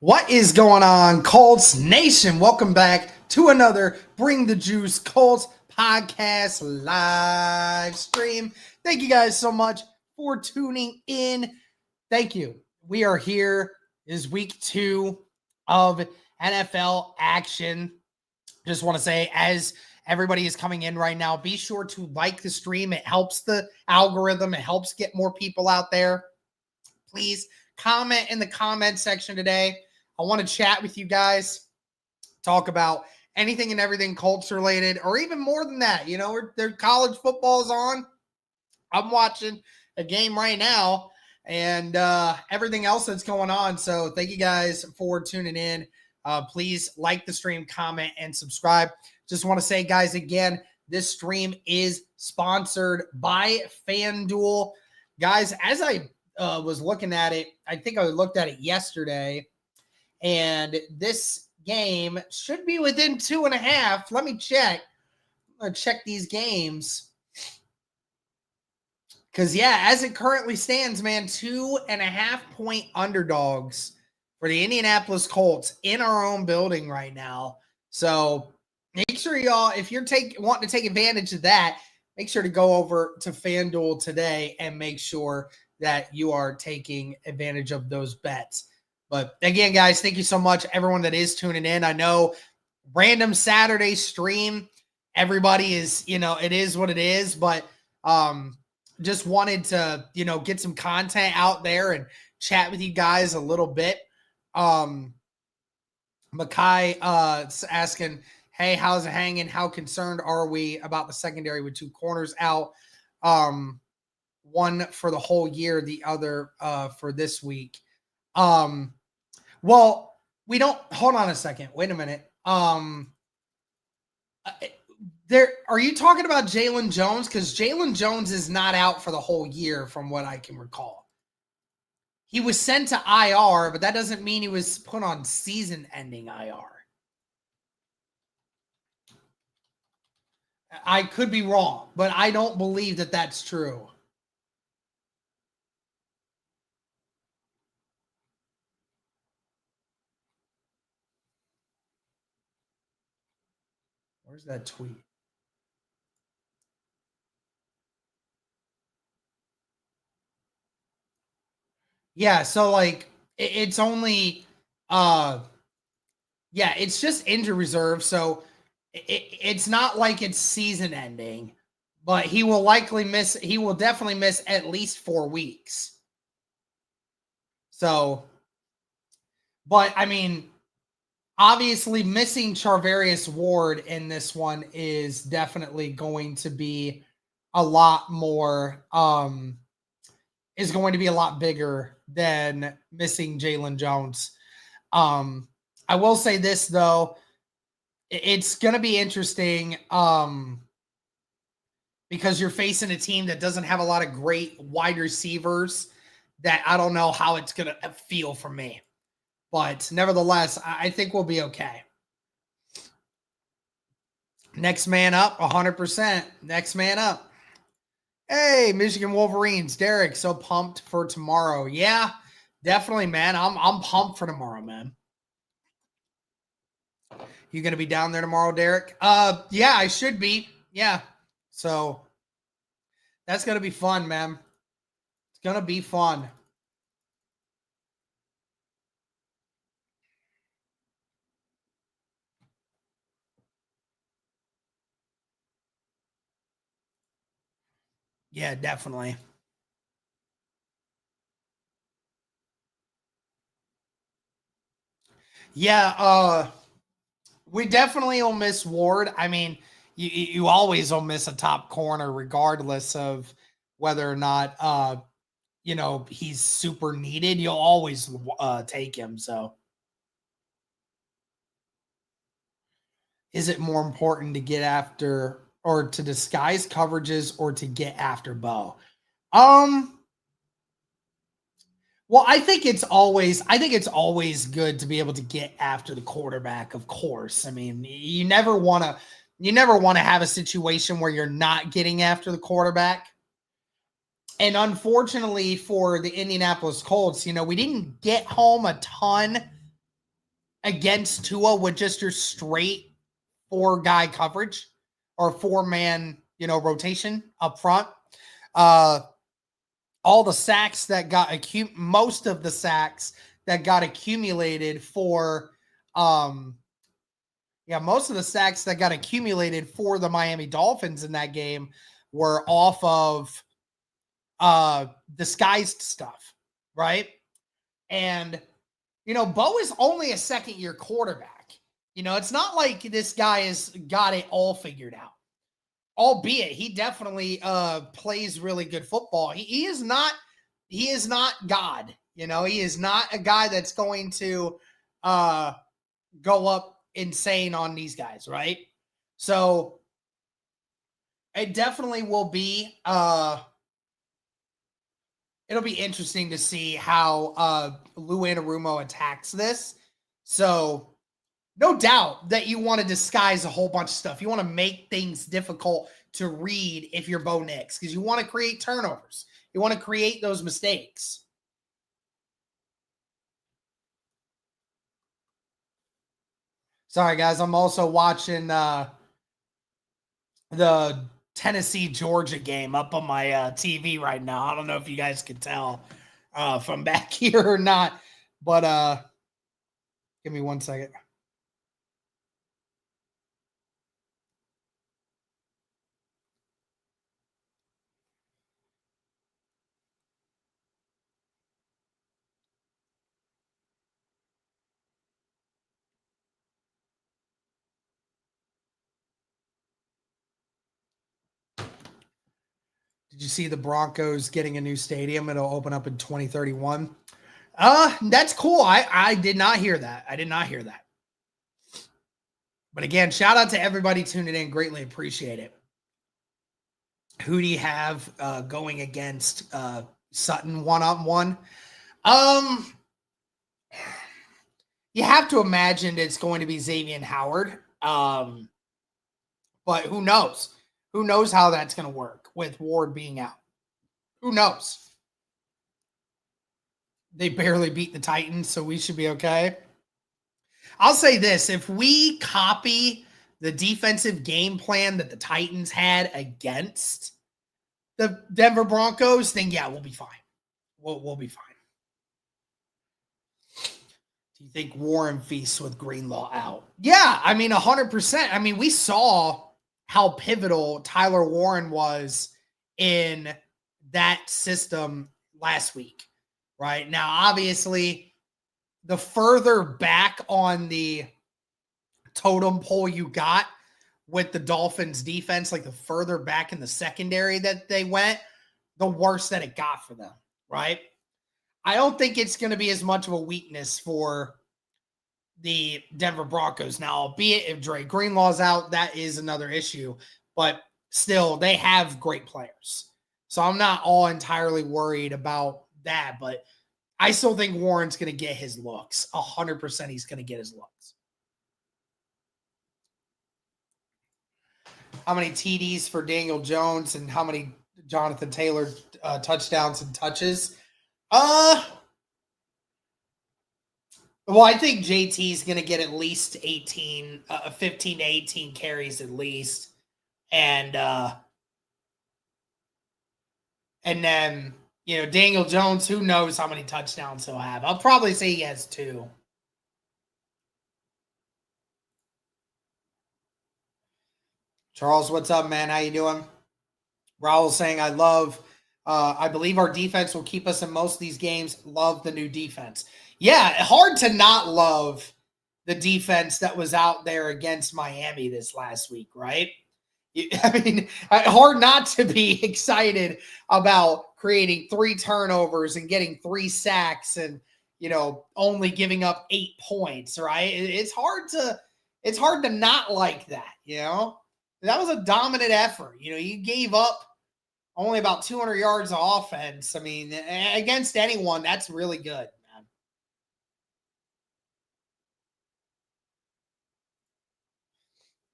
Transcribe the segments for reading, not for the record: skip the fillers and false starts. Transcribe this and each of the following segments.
What is going on, Colts Nation? Welcome back to another Bring the Juice Colts podcast live stream. Thank you guys so much for tuning in. Thank you. We are here. It is week 2 of NFL action. Just want to say, as everybody is coming in right now, be sure to like the stream. It helps the algorithm. It helps get more people out there. Please comment in the comment section today. I want to chat with you guys, talk about anything and everything Colts related, or even more than that. You know, their college football is on. I'm watching a game right now and everything else that's going on. So thank you guys for tuning in. Please like the stream, comment, and subscribe. Just want to say, guys, again, this stream is sponsored by FanDuel. Guys, as I was looking at it, I think I looked at it yesterday, and this game should be within 2.5. Let me check. I'm going to check these games. Because, yeah, as it currently stands, man, 2.5-point underdogs for the Indianapolis Colts in our own building right now. So make sure y'all, if you're wanting to take advantage of that, make sure to go over to FanDuel today and make sure that you are taking advantage of those bets. But again, guys, thank you so much, everyone that is tuning in. I know random Saturday stream, everybody is, it is what it is, but just wanted to, get some content out there and chat with you guys a little bit. Makai asking, hey, how's it hanging? How concerned are we about the secondary with 2 corners out? One for the whole year, the other for this week. Well, we don't hold on a second. Wait a minute. There, are you talking about Jalen Jones? Because Jalen Jones is not out for the whole year, from what I can recall. He was sent to IR, but that doesn't mean he was put on season-ending IR. I could be wrong, but I don't believe that that's true. Where's that tweet? Yeah, so like it's only it's just injury reserve, so it's not like it's season ending, but he will definitely miss at least 4 weeks. So, but I mean, obviously missing Charvarius Ward in this one is definitely going to be a lot more is going to be a lot bigger than missing Jalen Jones. I will say this, though. It's going to be interesting because you're facing a team that doesn't have a lot of great wide receivers that I don't know how it's going to feel for me. But nevertheless, I think we'll be okay. Next man up, 100%. Next man up. Hey, Michigan Wolverines. Derek, so pumped for tomorrow. Yeah, definitely, man. I'm pumped for tomorrow, man. You going to be down there tomorrow, Derek? Yeah, I should be. Yeah. So that's going to be fun, man. It's going to be fun. Yeah, definitely. Yeah, we definitely will miss Ward. I mean, you always will miss a top corner regardless of whether or not he's super needed. You'll always take him. So is it more important to get after or to disguise coverages or to get after Bo? Well, I think it's always good to be able to get after the quarterback, of course. I mean, you never want to have a situation where you're not getting after the quarterback. And unfortunately for the Indianapolis Colts, we didn't get home a ton against Tua with just your straight 4-guy coverage or 4-man, rotation up front. All the sacks that got most of the sacks that got accumulated for most of the sacks that got accumulated for the Miami Dolphins in that game were off of disguised stuff, right? And Bo is only a second-year quarterback. It's not like this guy has got it all figured out. Albeit he definitely plays really good football. He is not God. He is not a guy that's going to go up insane on these guys, right? So it definitely will be it'll be interesting to see how Lou Anarumo attacks this. So no doubt that you want to disguise a whole bunch of stuff. You want to make things difficult to read if you're Bo Nix, because you want to create turnovers. You want to create those mistakes. Sorry, guys. I'm also watching the Tennessee-Georgia game up on my TV right now. I don't know if you guys can tell from back here or not, but give me 1 second. Did you see the Broncos getting a new stadium? It'll open up in 2031. That's cool. I did not hear that. I did not hear that. But again, shout out to everybody tuning in. Greatly appreciate it. Who do you have going against Sutton one-on-one? You have to imagine it's going to be Xavier Howard. But who knows? Who knows how that's going to work with Ward being out? Who knows? They barely beat the Titans, so we should be okay. I'll say this. If we copy the defensive game plan that the Titans had against the Denver Broncos, then yeah, we'll be fine. We'll be fine. Do you think Warren feasts with Greenlaw out? Yeah, 100%. We saw how pivotal Tyler Warren was in that system last week, right? Now, obviously, the further back on the totem pole you got with the Dolphins defense, like the further back in the secondary that they went, the worse that it got for them, right? I don't think it's going to be as much of a weakness for the Denver Broncos. Now, albeit if Dre Greenlaw's out, that is another issue. But still, they have great players. So I'm not all entirely worried about that. But I still think Warren's going to get his looks. 100% he's going to get his looks. How many TDs for Daniel Jones and how many Jonathan Taylor touchdowns and touches? Well, I think JT's going to get at least 15 to 18 carries at least. And then, Daniel Jones, who knows how many touchdowns he'll have. I'll probably say he has 2. Charles, what's up, man? How you doing? Raul saying, I believe our defense will keep us in most of these games. Love the new defense. Yeah, hard to not love the defense that was out there against Miami this last week, right? Hard not to be excited about creating 3 turnovers and getting 3 sacks and, only giving up 8 points, right? It's hard to not like that, That was a dominant effort. You gave up only about 200 yards of offense. Against anyone, that's really good, man.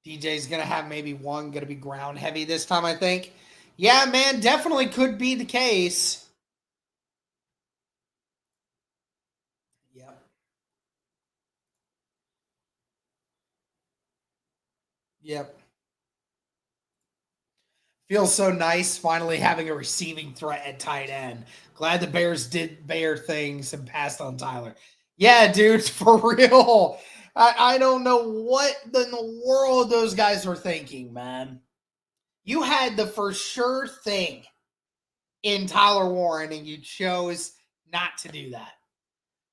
DJ's going to have maybe one going to be ground heavy this time, I think. Yeah, man, definitely could be the case. Yep. Yep. Feels so nice finally having a receiving threat at tight end. Glad the Bears did Bear things and passed on Tyler. Yeah, dude, for real. I don't know what in the world those guys were thinking, man. You had the for sure thing in Tyler Warren and you chose not to do that.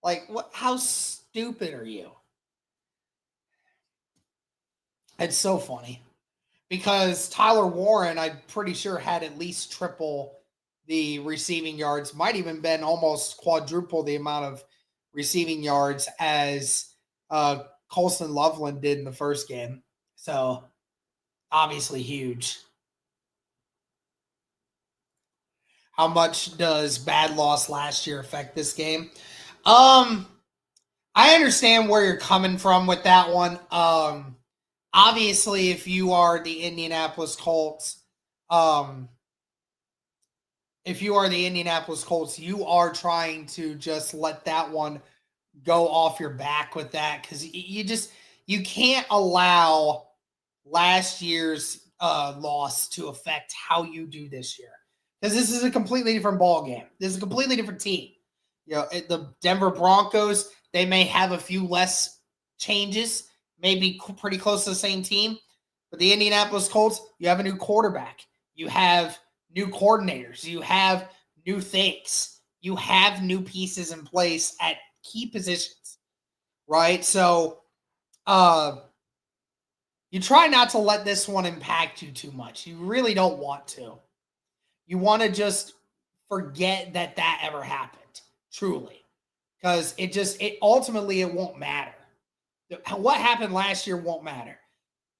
Like, what? How stupid are you? It's so funny because Tyler Warren, I'm pretty sure, had at least triple the receiving yards, might even been almost quadruple the amount of receiving yards as Colston Loveland did in the first game. So obviously huge. How much does bad loss last year affect this game? I understand where you're coming from with that one. Obviously, if you are the Indianapolis Colts, you are trying to just let that one go off your back with that because you can't allow last year's loss to affect how you do this year because this is a completely different ball game. This is a completely different team. You know, the Denver Broncos, they may have a few less changes, maybe pretty close to the same team. But the Indianapolis Colts, you have a new quarterback. You have new coordinators. You have new things. You have new pieces in place at key positions, right? So you try not to let this one impact you too much. You really don't want to. You want to just forget that ever happened, truly. Because it ultimately it won't matter. What happened last year won't matter.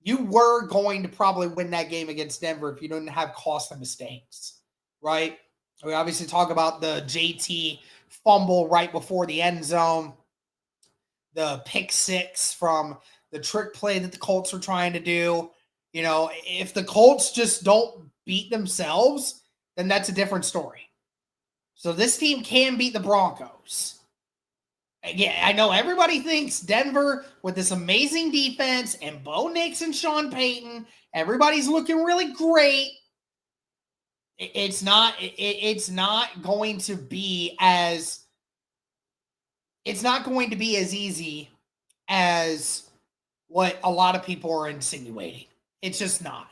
You were going to probably win that game against Denver if you didn't have costly mistakes, right? We obviously talk about the JT fumble right before the end zone, the pick six from the trick play that the Colts were trying to do. You know, if the Colts just don't beat themselves, then that's a different story. So this team can beat the Broncos. Yeah, I know everybody thinks Denver with this amazing defense and Bo Nix and Sean Payton, everybody's looking really great. It's not going to be as easy as what a lot of people are insinuating. It's just not.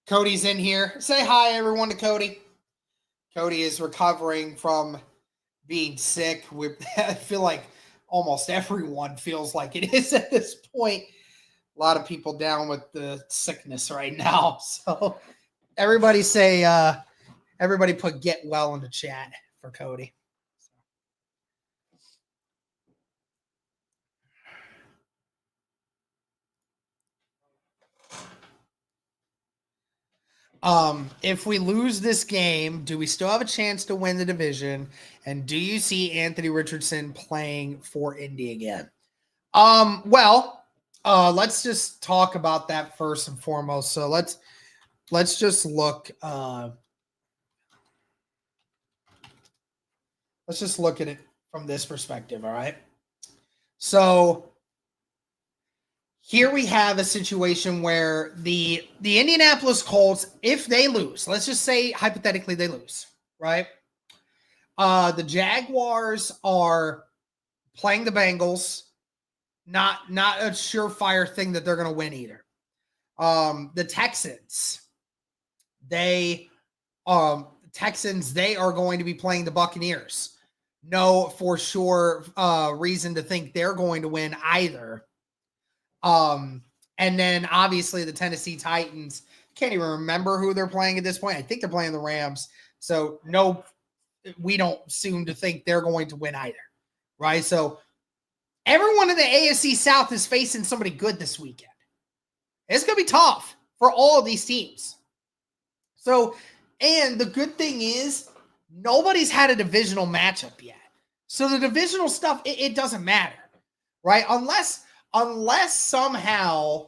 Cody's in here. Say hi, everyone, to Cody. Cody is recovering from being sick. I feel like almost everyone feels like it is at this point. A lot of people down with the sickness right now. So everybody put get well in the chat for Cody. If we lose this game, do we still have a chance to win the division? And do you see Anthony Richardson playing for Indy again? Let's just talk about that first and foremost. So let's just look let's just look at it from this perspective, all right? So here we have a situation where the Indianapolis Colts, if they lose, let's just say hypothetically they lose, right? The Jaguars are playing the Bengals, not a surefire thing that they're going to win either. The Texans, they are going to be playing the Buccaneers. No for sure reason to think they're going to win either. And then obviously the Tennessee Titans, can't even remember who they're playing at this point. I think they're playing the Rams. So no, we don't seem to think they're going to win either, right? So everyone in the AFC South is facing somebody good this weekend. It's going to be tough for all of these teams. So, and the good thing is nobody's had a divisional matchup yet. So the divisional stuff, it doesn't matter, right? Unless somehow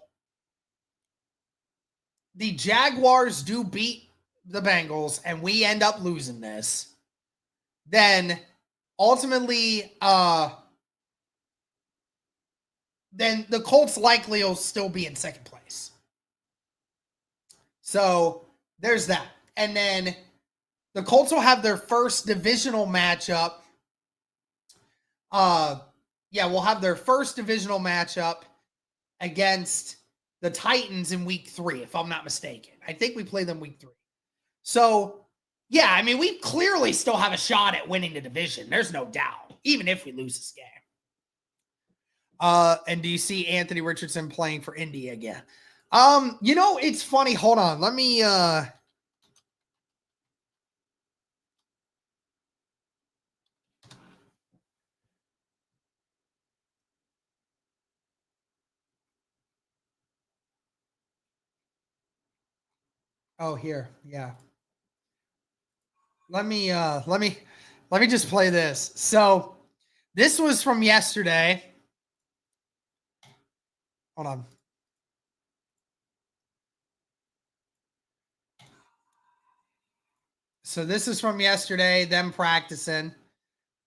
the Jaguars do beat the Bengals and we end up losing this, then ultimately then the Colts likely will still be in second place. So there's that. And then the Colts will have their first divisional matchup. We'll have their first divisional matchup against the Titans in week 3, if I'm not mistaken. I think we play them week 3. So, yeah, I mean, we clearly still have a shot at winning the division. There's no doubt, even if we lose this game. And do you see Anthony Richardson playing for Indy again? It's funny. Hold on. Let me Oh, here. Yeah. Let me just play this. So, this was from yesterday. Hold on. So this is from yesterday, them practicing.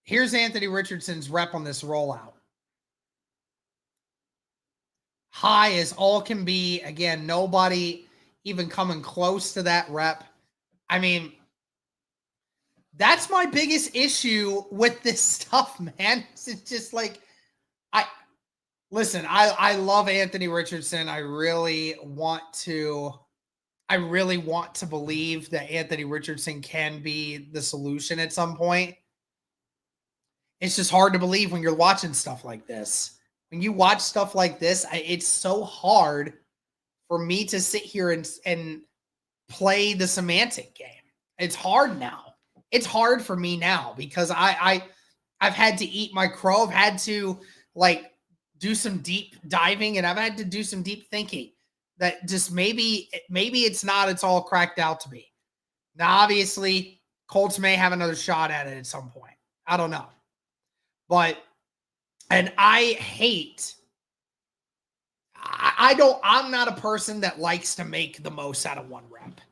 Here's Anthony Richardson's rep on this rollout. High as all can be. Again, nobody even coming close to that rep. I mean, that's my biggest issue with this stuff, man. It's just like, I love Anthony Richardson. I really want to believe that Anthony Richardson can be the solution at some point. It's just hard to believe when you're watching stuff like this. When you watch stuff like this, it's so hard for me to sit here and play the semantic game. It's hard now. It's hard for me now because I've had to eat my crow. I've had to do some deep diving, and I've had to do some deep thinking that just maybe it's all cracked out to be. Now, obviously, Colts may have another shot at it at some point. I don't know. But, and I'm not a person that likes to make the most out of one rep.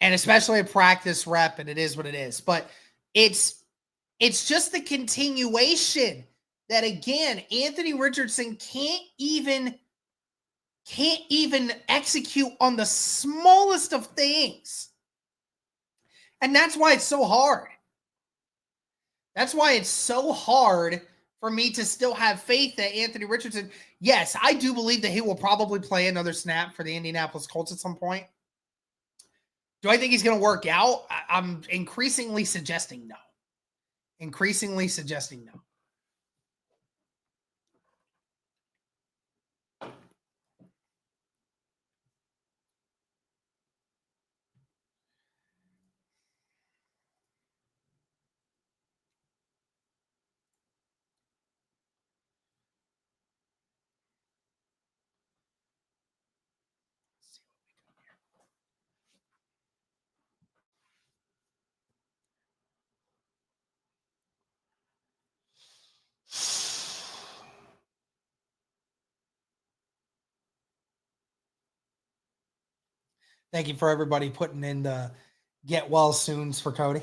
And especially a practice rep, and it is what it is. But it's just the continuation that, again, Anthony Richardson can't even execute on the smallest of things. And that's why it's so hard. That's why it's so hard for me to still have faith that Anthony Richardson, yes, I do believe that he will probably play another snap for the Indianapolis Colts at some point. Do I think he's going to work out? I'm increasingly suggesting no. Increasingly suggesting no. Thank you for everybody putting in the get well soons for Cody.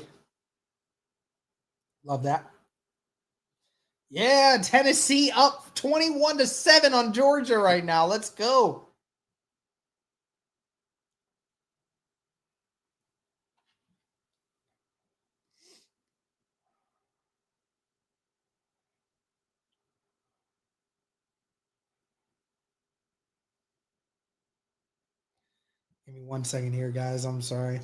Love that. Yeah, Tennessee up 21-7 on Georgia right now. Let's go. Give me 1 second here, guys. I'm sorry.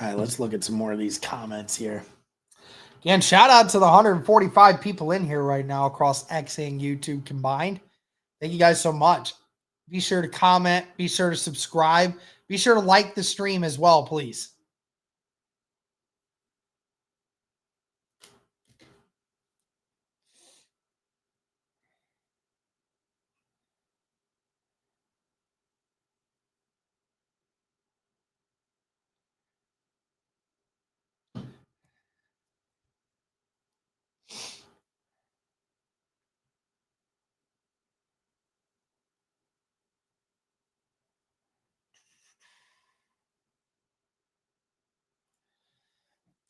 All right, let's look at some more of these comments here. Again, shout out to the 145 people in here right now across X and YouTube combined. Thank you guys so much. Be sure to comment. Be sure to subscribe. Be sure to like the stream as well, please.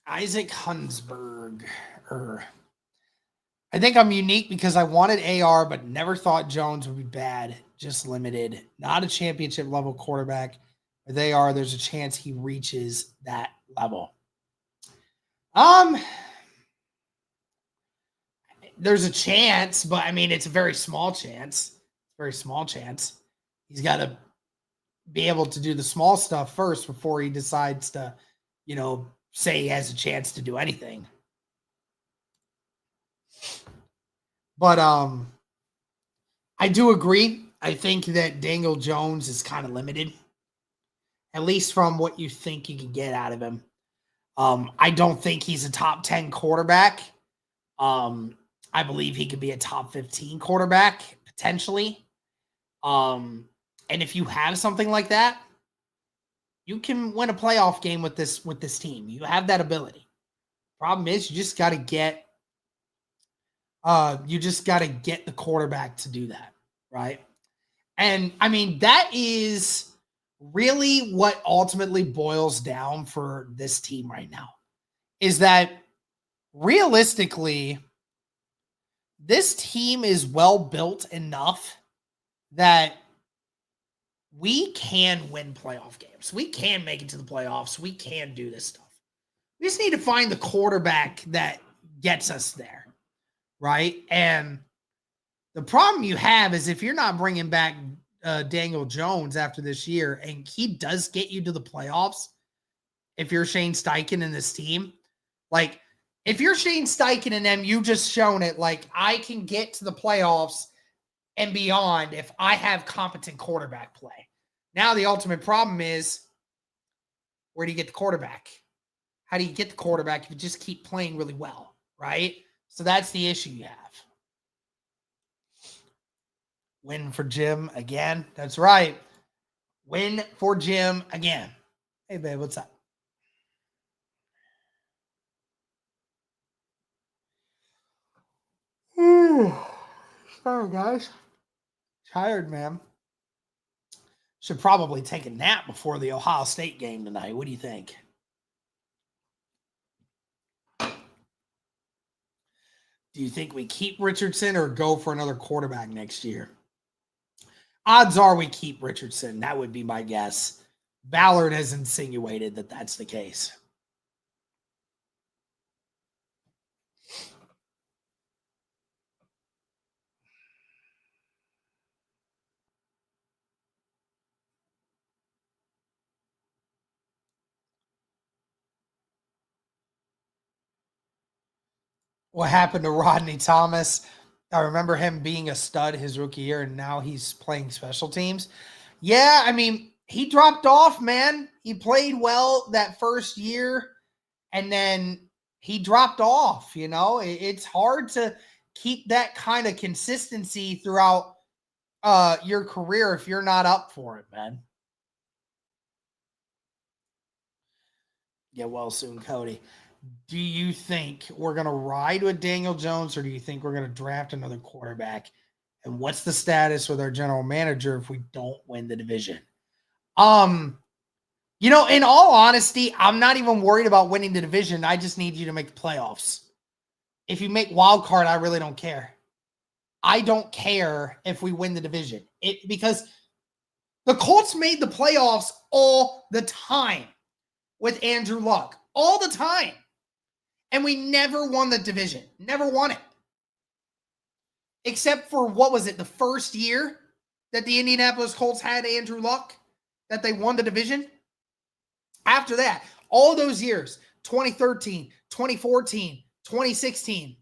Isaac Hunsberg. I think I'm unique because I wanted AR, but never thought Jones would be bad. Just limited. Not a championship level quarterback. With AR, there's a chance he reaches that level. There's a chance, but I mean, it's a very small chance. Very small chance. He's got to be able to do the small stuff first before he decides to, say he has a chance to do anything. But I do agree. I think that Daniel Jones is kind of limited, at least from what you think you can get out of him. I don't think he's a top 10 quarterback. I believe he could be a top 15 quarterback, potentially. And if you have something like that, you can win a playoff game with this team. You have that ability. Problem is, you just got to get the quarterback to do that, right? And I mean, that is really what ultimately boils down for this team right now. Is that realistically, this team is well built enough that we can win playoff games. We can make it to the playoffs. We can do this stuff. We just need to find the quarterback that gets us there, right? And the problem you have is if you're not bringing back Daniel Jones after this year, and he does get you to the playoffs, if you're Shane Steichen and this team, like if you're Shane Steichen and them, you just shown it, like I can get to the playoffs and beyond if I have competent quarterback play. Now the ultimate problem is, where do you get the quarterback? How do you get the quarterback if you just keep playing really well, right? So that's the issue you have. Win for Jim again. That's right. Win for Jim again. Hey, babe, what's up? Sorry, guys. Tired, man. Should probably take a nap before the Ohio State game tonight. What do you think? Do you think we keep Richardson or go for another quarterback next year? Odds are we keep Richardson. That would be my guess. Ballard has insinuated that that's the case. What happened to Rodney Thomas? I remember him being a stud his rookie year, and now he's playing special teams. Yeah, I mean, he dropped off, man. He played well that first year, and then he dropped off. It's hard to keep that kind of consistency throughout your career if you're not up for it, man. Get well soon, Cody. Do you think we're going to ride with Daniel Jones, or do you think we're going to draft another quarterback? And what's the status with our general manager if we don't win the division? In all honesty, I'm not even worried about winning the division. I just need you to make the playoffs. If you make wild card, I really don't care. I don't care if we win the division. Because the Colts made the playoffs all the time with Andrew Luck. All the time. And we never won the division. Never won it. Except for, what was it, the first year that the Indianapolis Colts had Andrew Luck, that they won the division? After that, all those years, 2013, 2014, 2016,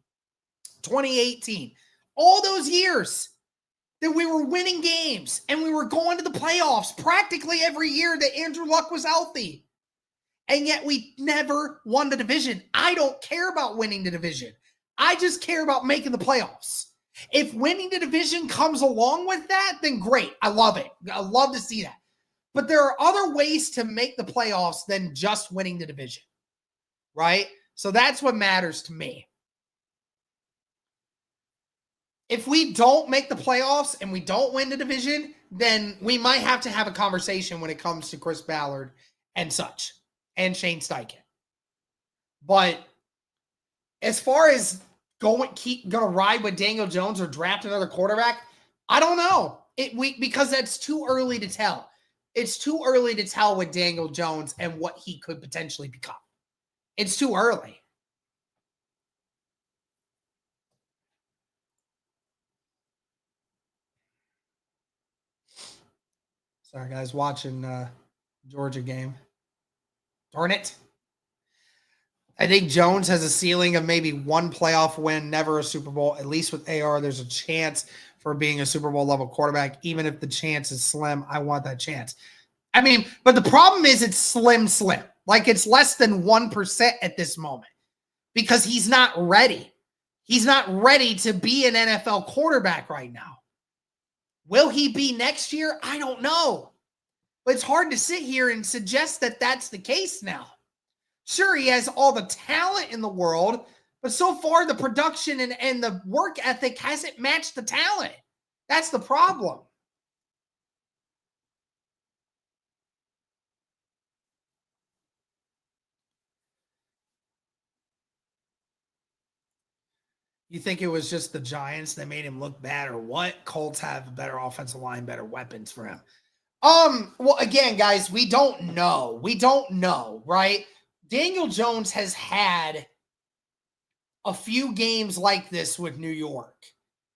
2018, all those years that we were winning games and we were going to the playoffs practically every year that Andrew Luck was healthy. And yet we never won the division. I don't care about winning the division. I just care about making the playoffs. If winning the division comes along with that, then great. I love it. I love to see that. But there are other ways to make the playoffs than just winning the division, right? So that's what matters to me. If we don't make the playoffs and we don't win the division, then we might have to have a conversation when it comes to Chris Ballard and such. And Shane Steichen. But as far as gonna ride with Daniel Jones or draft another quarterback, I don't know. Because that's too early to tell. It's too early to tell with Daniel Jones and what he could potentially become. It's too early. Sorry, guys, watching Georgia game. Darn it. I think Jones has a ceiling of maybe one playoff win, never a Super Bowl. At least with AR, there's a chance for being a Super Bowl level quarterback. Even if the chance is slim, I want that chance. I mean, but the problem is it's slim. Like it's less than 1% at this moment because he's not ready. He's not ready to be an NFL quarterback right now. Will he be next year? I don't know. But it's hard to sit here and suggest that that's the case now. Sure, he has all the talent in the world, but so far the production and the work ethic hasn't matched the talent. That's the problem. You think it was just the Giants that made him look bad or what? Colts have a better offensive line, better weapons for him. Well, again, guys, we don't know. We don't know, right? Daniel Jones has had a few games like this with New York.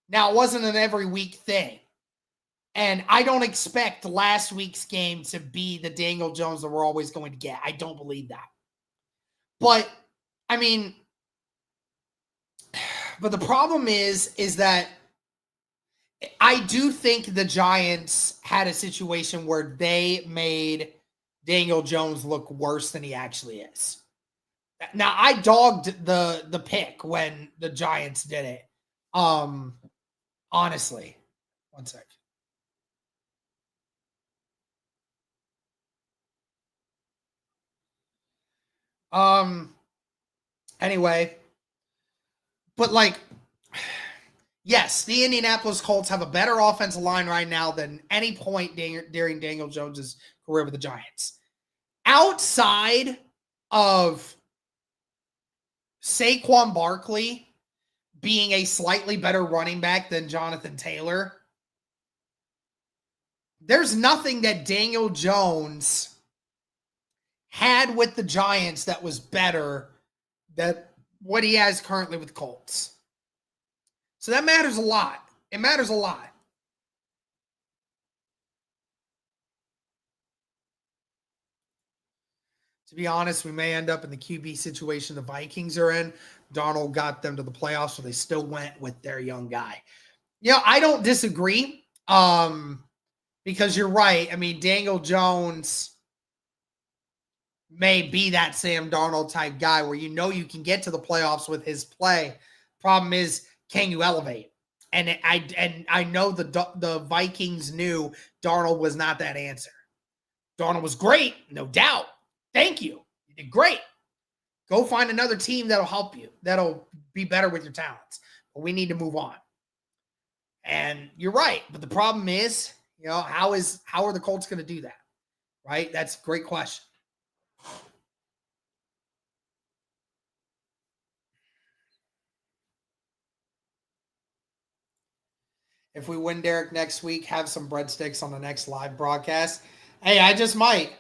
Now, it wasn't an every week thing. And I don't expect last week's game to be the Daniel Jones that we're always going to get. I don't believe that. But, I mean, but the problem is that I do think the Giants had a situation where they made Daniel Jones look worse than he actually is. Now, I dogged the pick when the Giants did it. Honestly. One sec. Anyway, but like yes, the Indianapolis Colts have a better offensive line right now than any point during Daniel Jones's career with the Giants. Outside of Saquon Barkley being a slightly better running back than Jonathan Taylor, there's nothing that Daniel Jones had with the Giants that was better than what he has currently with Colts. So that matters a lot. It matters a lot. To be honest, we may end up in the QB situation the Vikings are in. Darnold got them to the playoffs, so they still went with their young guy. You know, I don't disagree because you're right. I mean, Daniel Jones may be that Sam Darnold type guy where you know you can get to the playoffs with his play. Problem is, can you elevate? And I know the Vikings knew Darnold was not that answer. Darnold was great, no doubt. Thank you. You did great. Go find another team that'll help you, that'll be better with your talents. But we need to move on. And you're right. But the problem is, you know, how are the Colts going to do that? Right? That's a great question. If we win Derek next week, have some breadsticks on the next live broadcast. Hey, I just might.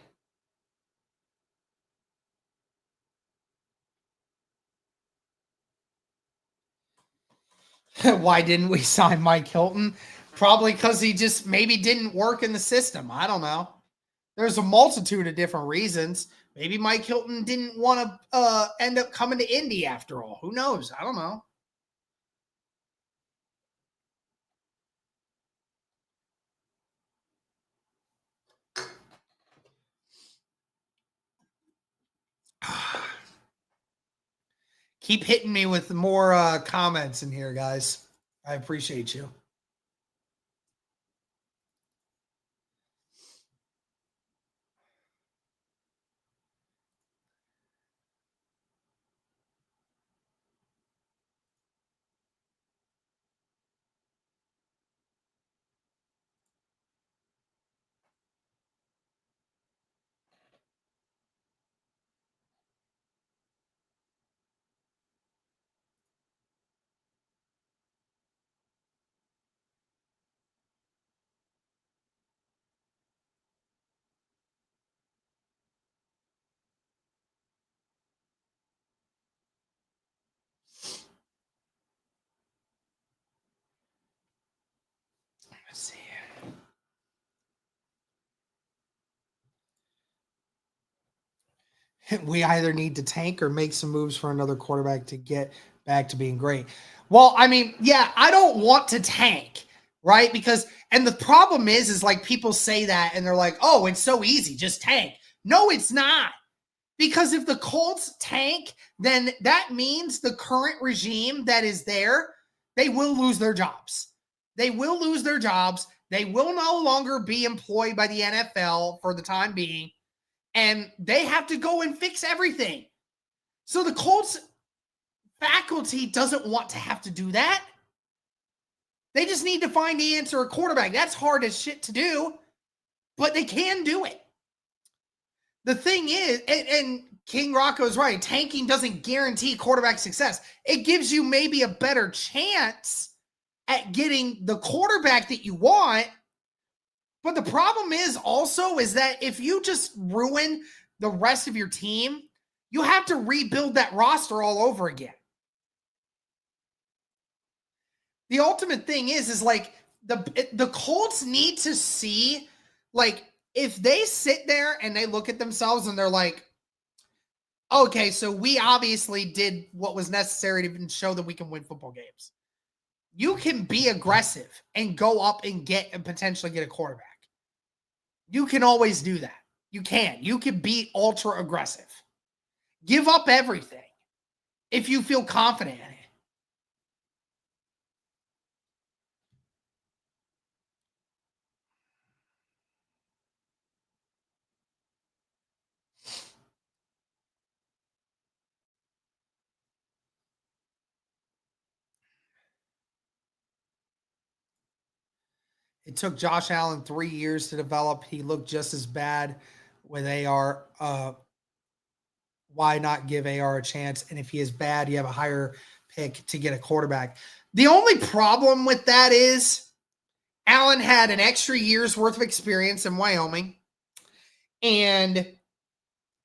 Why didn't we sign Mike Hilton? Probably because he just maybe didn't work in the system. I don't know. There's a multitude of different reasons. Maybe Mike Hilton didn't want to end up coming to Indy after all. Who knows? I don't know. Keep hitting me with more comments in here, guys. I appreciate you. Let's see. We either need to tank or make some moves for another quarterback to get back to being great. Well, I mean, yeah, I don't want to tank, right? Because, and the problem is like people say that and they're like, oh, it's so easy, just tank. No, it's not. Because if the Colts tank, then that means the current regime that is there, they will lose their jobs. They will lose their jobs. They will no longer be employed by the NFL for the time being. And they have to go and fix everything. So the Colts faculty doesn't want to have to do that. They just need to find the answer a quarterback. That's hard as shit to do, but they can do it. The thing is, and King Rocco's right, tanking doesn't guarantee quarterback success. It gives you maybe a better chance at getting the quarterback that you want. But the problem is also is that if you just ruin the rest of your team, you have to rebuild that roster all over again. The ultimate thing is like the Colts need to see, like, if they sit there and they look at themselves and they're like, okay, so we obviously did what was necessary to show that we can win football games. You can be aggressive and go up and potentially get a quarterback. You can always do that. You can. You can be ultra aggressive. Give up everything if you feel confident in it. It took Josh Allen 3 years to develop. He looked just as bad with AR. Why not give AR a chance? And if he is bad, you have a higher pick to get a quarterback. The only problem with that is Allen had an extra year's worth of experience in Wyoming, and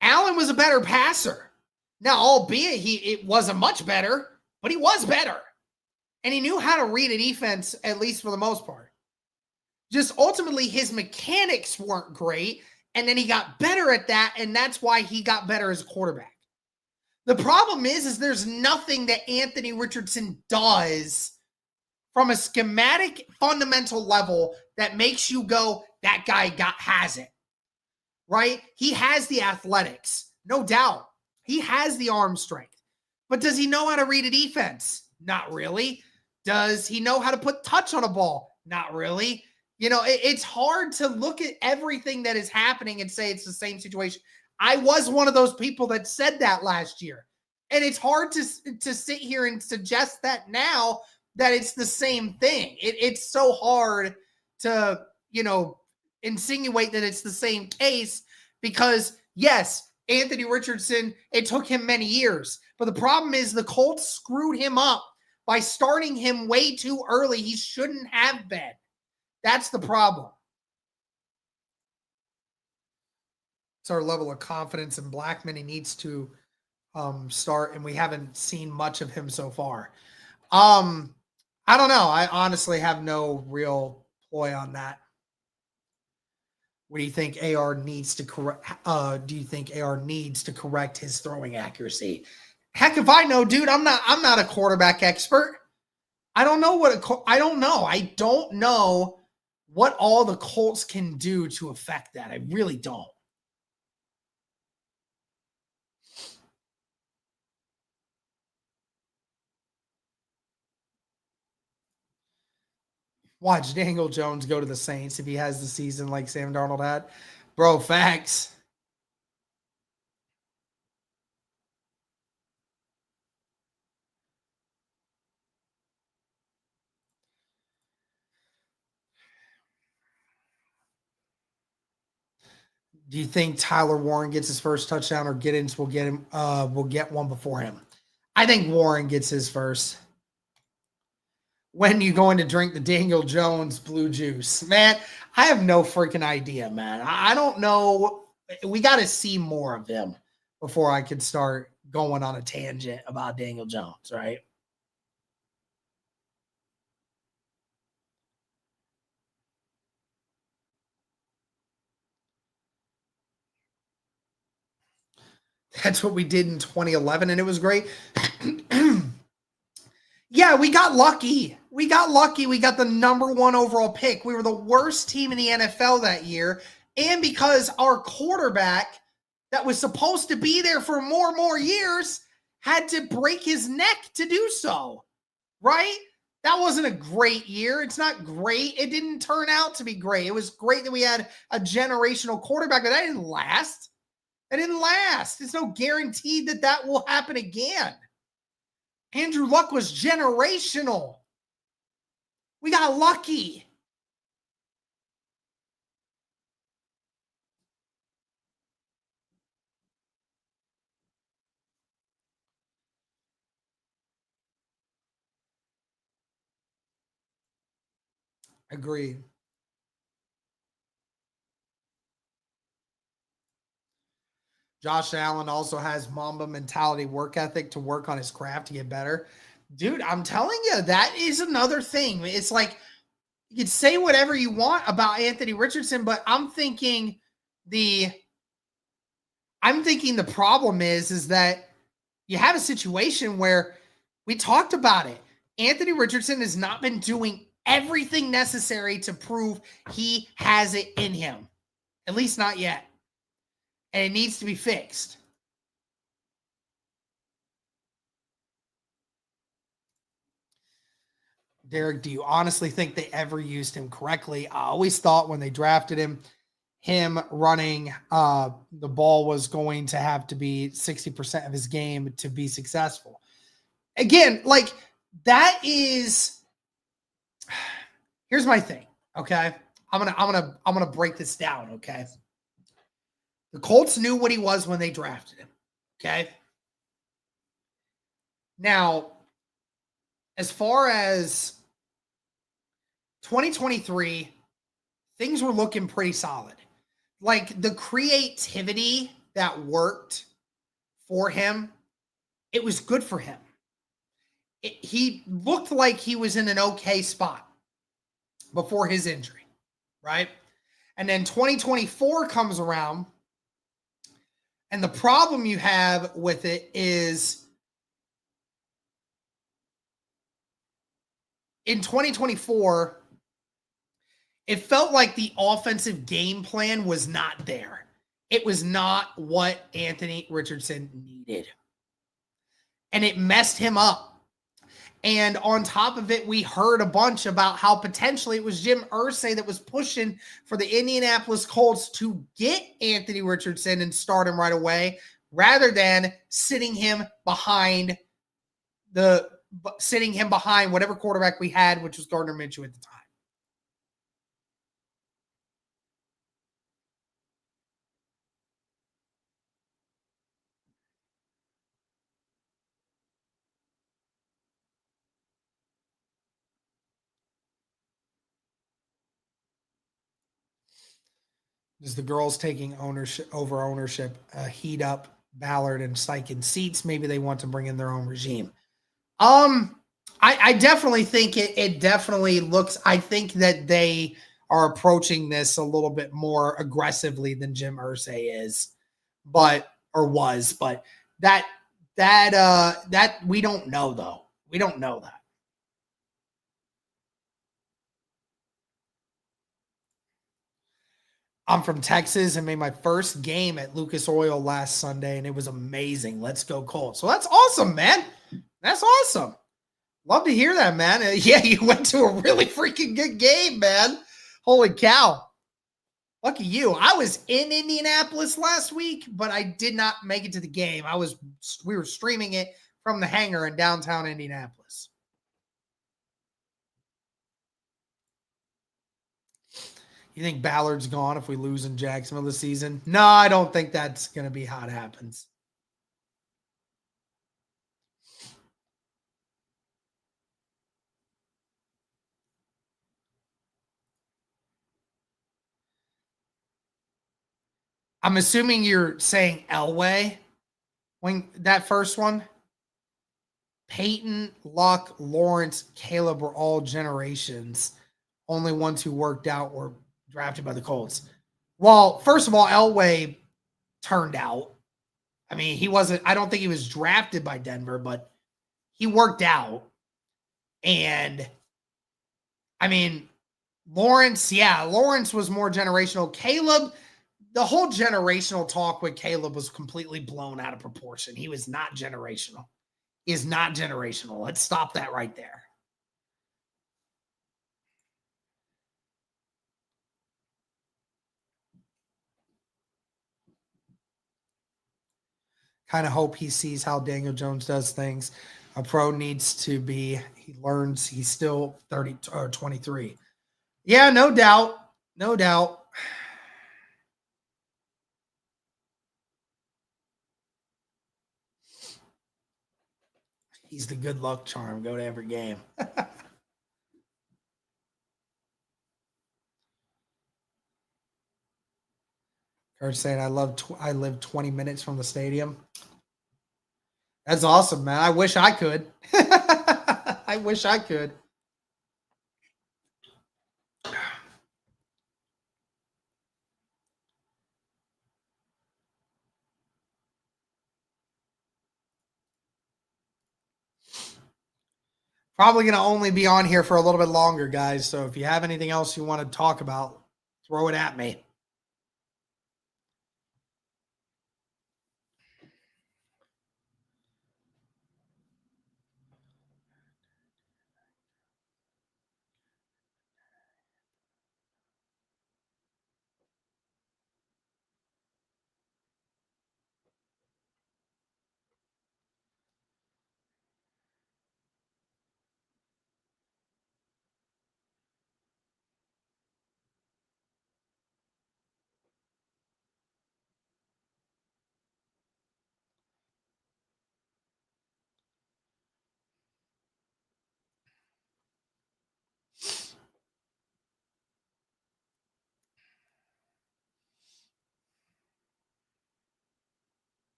Allen was a better passer. Now, albeit it wasn't much better, but he was better. And he knew how to read a defense, at least for the most part. Just ultimately, his mechanics weren't great, and then he got better at that, and that's why he got better as a quarterback. The problem is there's nothing that Anthony Richardson does from a schematic fundamental level that makes you go, that guy has it, right? He has the athletics, no doubt. He has the arm strength. But does he know how to read a defense? Not really. Does he know how to put touch on a ball? Not really. You know, it's hard to look at everything that is happening and say it's the same situation. I was one of those people that said that last year. And it's hard to sit here and suggest that now that it's the same thing. It's so hard to, insinuate that it's the same case because, yes, Anthony Richardson, it took him many years. But the problem is the Colts screwed him up by starting him way too early. He shouldn't have been. That's the problem. It's our level of confidence in Blackman. He needs to start, and we haven't seen much of him so far. I don't know. I honestly have no real ploy on that. What do you think AR needs to correct? Do you think AR needs to correct his throwing accuracy? Heck, if I know, dude, I'm not a quarterback expert. I don't know I don't know. I don't know what all the Colts can do to affect that. I really don't. Watch Daniel Jones go to the Saints if he has the season like Sam Darnold had. Bro, facts. Do you think Tyler Warren gets his first touchdown or Giddens will get one before him? I think Warren gets his first. When you going to drink the Daniel Jones blue juice? Man, I have no freaking idea, man. I don't know. We got to see more of him before I could start going on a tangent about Daniel Jones, right? That's what we did in 2011, and it was great. Yeah, we got lucky. We got lucky. We got the number 1 overall pick. We were the worst team in the NFL that year. And because our quarterback that was supposed to be there for more years had to break his neck to do so, right? That wasn't a great year. It's not great. It didn't turn out to be great. It was great that we had a generational quarterback, but that didn't last. That didn't last. It's no guarantee that that will happen again. Andrew Luck was generational. We got lucky. Agreed. Josh Allen also has Mamba mentality, work ethic to work on his craft to get better. Dude, I'm telling you, that is another thing. It's like you can say whatever you want about Anthony Richardson, but I'm thinking the problem is that you have a situation where we talked about it. Anthony Richardson has not been doing everything necessary to prove he has it in him. At least not yet. And it needs to be fixed. Derek, do you honestly think they ever used him correctly? I always thought when they drafted him running the ball was going to have to be 60% of his game to be successful. Again, like that is here's my thing, okay? I'm gonna break this down, okay? The Colts knew what he was when they drafted him, okay? Now, as far as 2023, things were looking pretty solid. Like the creativity that worked for him, it was good for him. He looked like he was in an okay spot before his injury, right? And then 2024 comes around, and the problem you have with it is in 2024, it felt like the offensive game plan was not there. It was not what Anthony Richardson needed. And it messed him up. And on top of it, we heard a bunch about how potentially it was Jim Irsay that was pushing for the Indianapolis Colts to get Anthony Richardson and start him right away, rather than sitting him behind whatever quarterback we had, which was Gardner Minshew at the time. Is the girls taking ownership heat up Ballard and Sykin seats? Maybe they want to bring in their own regime. I definitely think it definitely looks. I think that they are approaching this a little bit more aggressively than Jim Irsay is, but that we don't know though. We don't know that. I'm from Texas and made my first game at Lucas Oil last Sunday, and it was amazing. Let's go Colts. So that's awesome, man. That's awesome. Love to hear that, man. Yeah, you went to a really freaking good game, man. Holy cow. Lucky you. I was in Indianapolis last week, but I did not make it to the game. We were streaming it from the hangar in downtown Indianapolis. You think Ballard's gone if we lose in Jacksonville this season? No, I don't think that's going to be how it happens. I'm assuming you're saying Elway when that first one. Peyton, Luck, Lawrence, Caleb were all generations. Only ones who worked out were drafted by the Colts. Well, first of all, Elway turned out. I mean, I don't think he was drafted by Denver, but he worked out. And I mean, Lawrence was more generational. Caleb, the whole generational talk with Caleb was completely blown out of proportion. He was not generational. He is not generational. Let's stop that right there. Kind of hope he sees how Daniel Jones does things. A pro needs to be, he learns he's still 30 or 23. Yeah, no doubt. No doubt. He's the good luck charm. Go to every game. Kurt's saying I live 20 minutes from the stadium. That's awesome, man. I wish I could. I wish I could. Probably going to only be on here for a little bit longer, guys. So if you have anything else you want to talk about, throw it at me.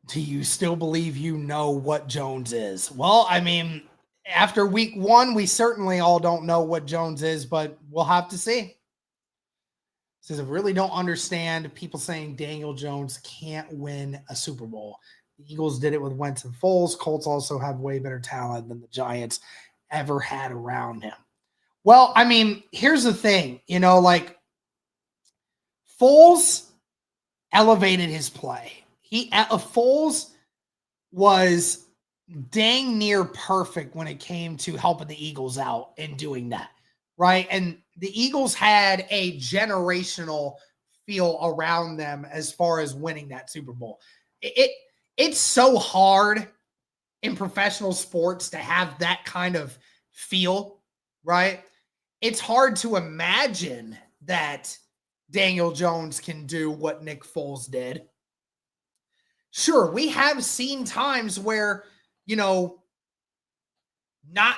Do you still believe you know what Jones is? Well, I mean, after week 1, we certainly all don't know what Jones is, but we'll have to see. Says I really don't understand people saying Daniel Jones can't win a Super Bowl. The Eagles did it with Wentz and Foles. Colts also have way better talent than the Giants ever had around him. Well, I mean, here's the thing, like Foles elevated his play. Foles was dang near perfect when it came to helping the Eagles out and doing that, right? And the Eagles had a generational feel around them as far as winning that Super Bowl. It's so hard in professional sports to have that kind of feel, right? It's hard to imagine that Daniel Jones can do what Nick Foles did. Sure, we have seen times where, not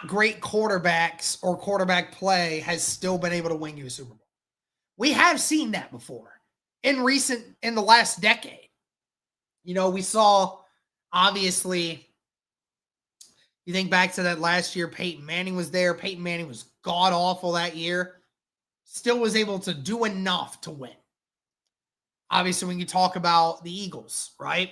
great quarterbacks or quarterback play has still been able to win you a Super Bowl. We have seen that before in the last decade. We saw, obviously, you think back to that last year, Peyton Manning was there. Peyton Manning was god-awful that year. Still was able to do enough to win. Obviously, when you talk about the Eagles, right?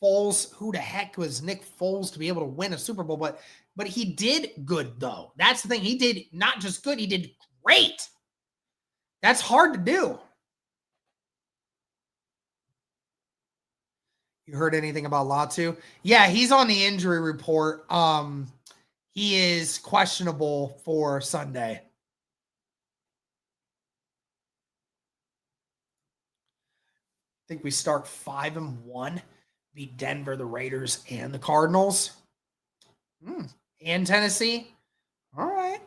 Foles, who the heck was Nick Foles to be able to win a Super Bowl? But he did good, though. That's the thing. He did not just good, he did great. That's hard to do. You heard anything about Latu? Yeah, he's on the injury report. He is questionable for Sunday. I think we start 5-1, beat Denver, the Raiders, and the Cardinals. And Tennessee. All right.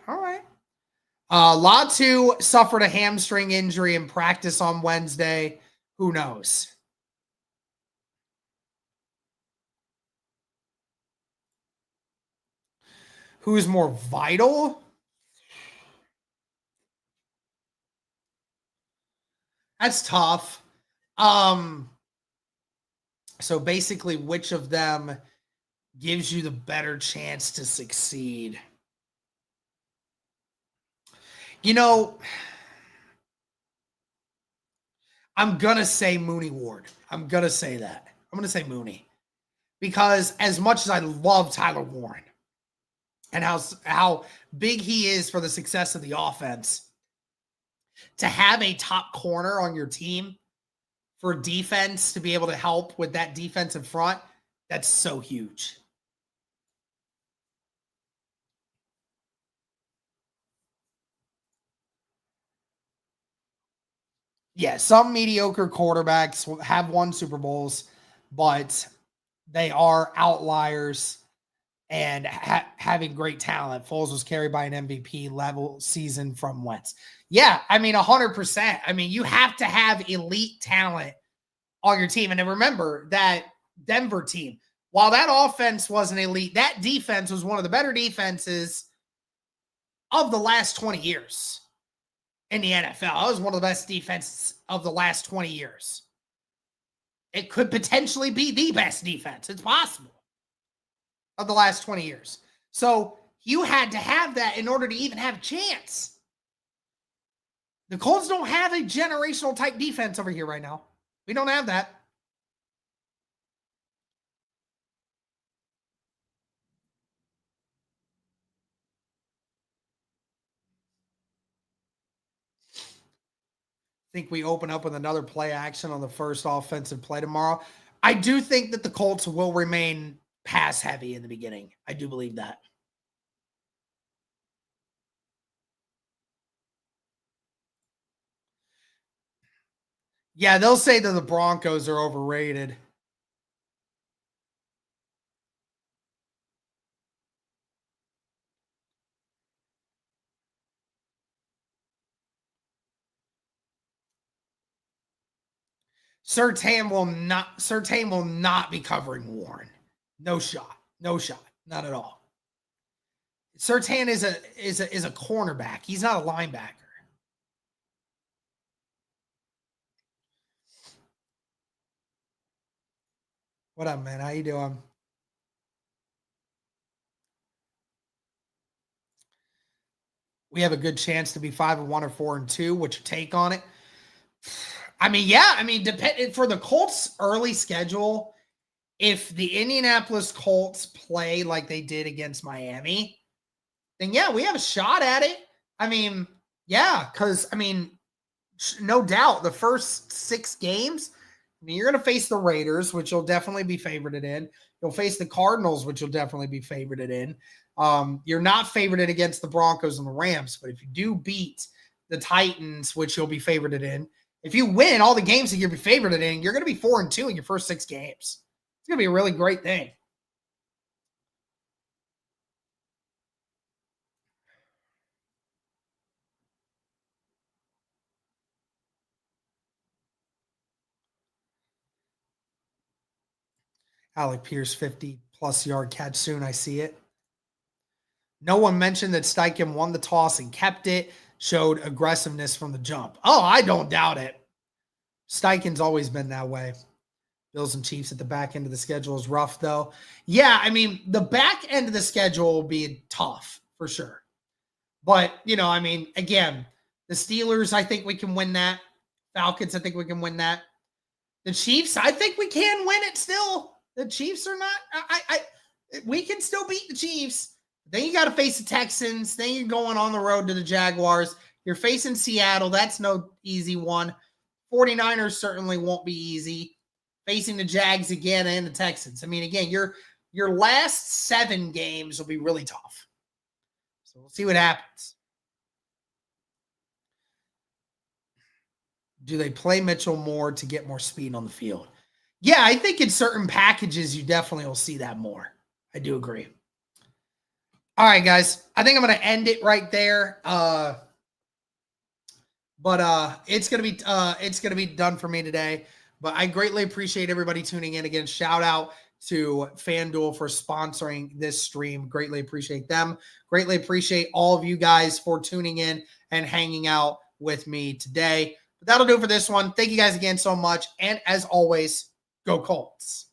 Latu suffered a hamstring injury in practice on Wednesday. Who knows? Who's more vital? That's tough. So basically, which of them gives you the better chance to succeed? I'm going to say Mooney Ward. I'm going to say that. I'm going to say Mooney. Because as much as I love Tyler Warren and how big he is for the success of the offense, to have a top corner on your team for defense to be able to help with that defensive front, that's so huge. Yeah, some mediocre quarterbacks have won Super Bowls, but they are outliers and having great talent. Foles was carried by an MVP level season from Wentz. Yeah, I mean, 100%. I mean, you have to have elite talent on your team. And then remember that Denver team, while that offense wasn't elite, that defense was one of the better defenses of the last 20 years in the NFL. It was one of the best defenses of the last 20 years. It could potentially be the best defense. It's possible. Of the last 20 years. So you had to have that in order to even have a chance. The Colts don't have a generational type defense over here right now. We don't have that. I think we open up with another play action on the first offensive play tomorrow. I do think that the Colts will remain pass heavy in the beginning. I do believe that. Yeah, they'll say that the Broncos are overrated. Surtain will not be covering Warren. No shot. No shot. Not at all. Surtain is a cornerback. He's not a linebacker. What up, man? How you doing? We have a good chance to be 5-1 or 4-2. What's your take on it? I mean, yeah. I mean, for the Colts' early schedule, if the Indianapolis Colts play like they did against Miami, then yeah, we have a shot at it. I mean, yeah, because I mean, no doubt, the first 6 games, I mean, you're going to face the Raiders, which you'll definitely be favorited in. You'll face the Cardinals, which you'll definitely be favorited in. You're not favorited against the Broncos and the Rams, but if you do beat the Titans, which you'll be favorited in, if you win all the games that you'll be favorited in, you're going to be 4-2 in your first 6 games. It's going to be a really great thing. Alec Pierce, 50-plus yard catch soon. I see it. No one mentioned that Steichen won the toss and kept it, showed aggressiveness from the jump. Oh, I don't doubt it. Steichen's always been that way. Bills and Chiefs at the back end of the schedule is rough, though. Yeah, I mean, the back end of the schedule will be tough for sure. But, I mean, again, the Steelers, I think we can win that. Falcons, I think we can win that. The Chiefs, I think we can win it still. The Chiefs are not we can still beat the Chiefs. Then you got to face the Texans. Then you're going on the road to the Jaguars. You're facing Seattle. That's no easy one. 49ers certainly won't be easy. Facing the Jags again and the Texans. I mean, again, your last 7 games will be really tough. So we'll see what happens. Do they play Mitchell more to get more speed on the field? Yeah, I think in certain packages, you definitely will see that more. I do agree. All right, guys. I think I'm going to end it right there. But it's gonna be done for me today. But I greatly appreciate everybody tuning in. Again, shout out to FanDuel for sponsoring this stream. Greatly appreciate them. Greatly appreciate all of you guys for tuning in and hanging out with me today. But that'll do it for this one. Thank you guys again so much. And as always, go Colts.